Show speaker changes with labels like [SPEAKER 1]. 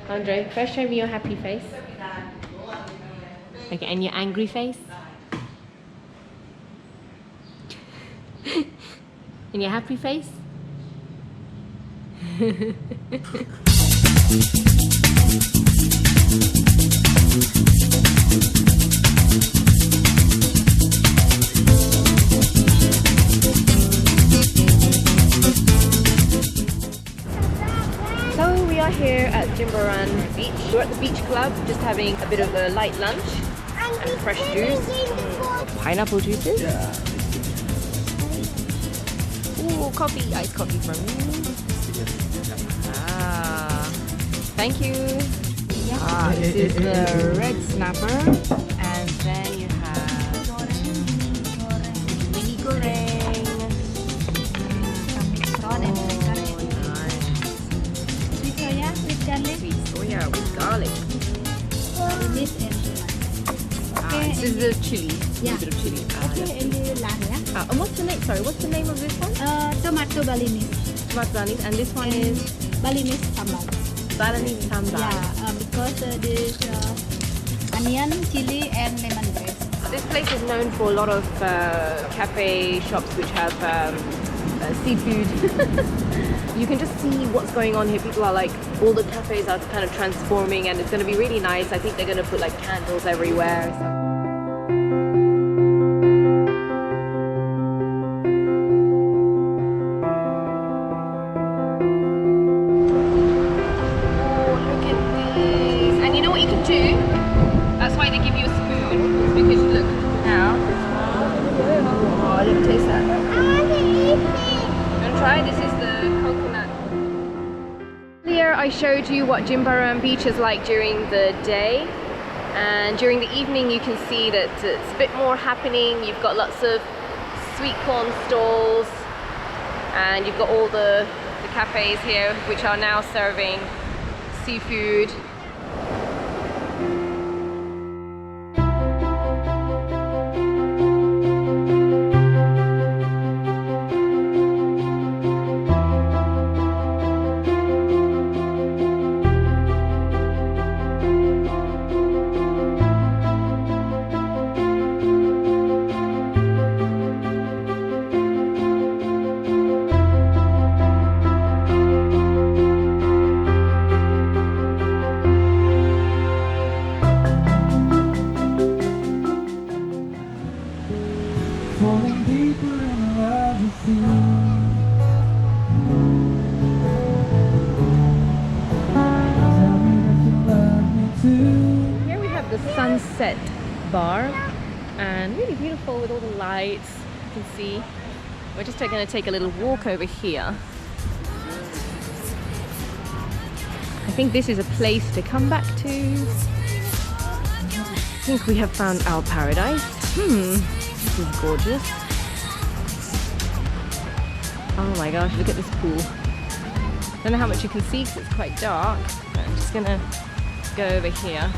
[SPEAKER 1] Andre, first show me your happy face. Okay, and your angry face. And your happy face. So we are here at Jimbaran beach. We're at the beach club, just having a bit of a light lunch and fresh juice. Pineapple juices. Ooh, coffee, iced coffee from me. Ah, thank you. Ah, this is the red snapper, and then you have mini goreng.
[SPEAKER 2] Prawn and
[SPEAKER 1] Nice.
[SPEAKER 2] sweet soya with garlic.
[SPEAKER 1] Sweet soya with garlic.
[SPEAKER 2] This and
[SPEAKER 1] Ah, this is the chili.
[SPEAKER 2] Yeah.
[SPEAKER 1] A bit of chili. Ah,
[SPEAKER 2] okay, and the last, yeah.
[SPEAKER 1] and what's the name? Sorry, what's the name of this one?
[SPEAKER 2] Tomato Balinese.
[SPEAKER 1] Tomato, and this one is
[SPEAKER 2] Balinese sambal.
[SPEAKER 1] Balinese sambal.
[SPEAKER 2] Yeah, because this onion, chili, and lemongrass.
[SPEAKER 1] This place is known for a lot of cafe shops which have seafood. You can just see what's going on here. People are like, all the cafes are kind of transforming, and it's going to be really nice. I think they're going to put like candles everywhere. So. That's why they give you a spoon, because look, now, oh, let me taste that. You want to try? This is the coconut. Earlier I showed you what Jimbaran beach is like during the day, and during the evening you can see that it's a bit more happening. You've got lots of sweet corn stalls, and you've got all the cafes here which are now serving seafood. Here we have the sunset bar, and really beautiful with all the lights. You can see. We're just going to take a little walk over here. I think this is a place to come back to. I think we have found our paradise. This is gorgeous. Oh my gosh, look at this pool. I don't know how much you can see because it's quite dark, but I'm just gonna go over here.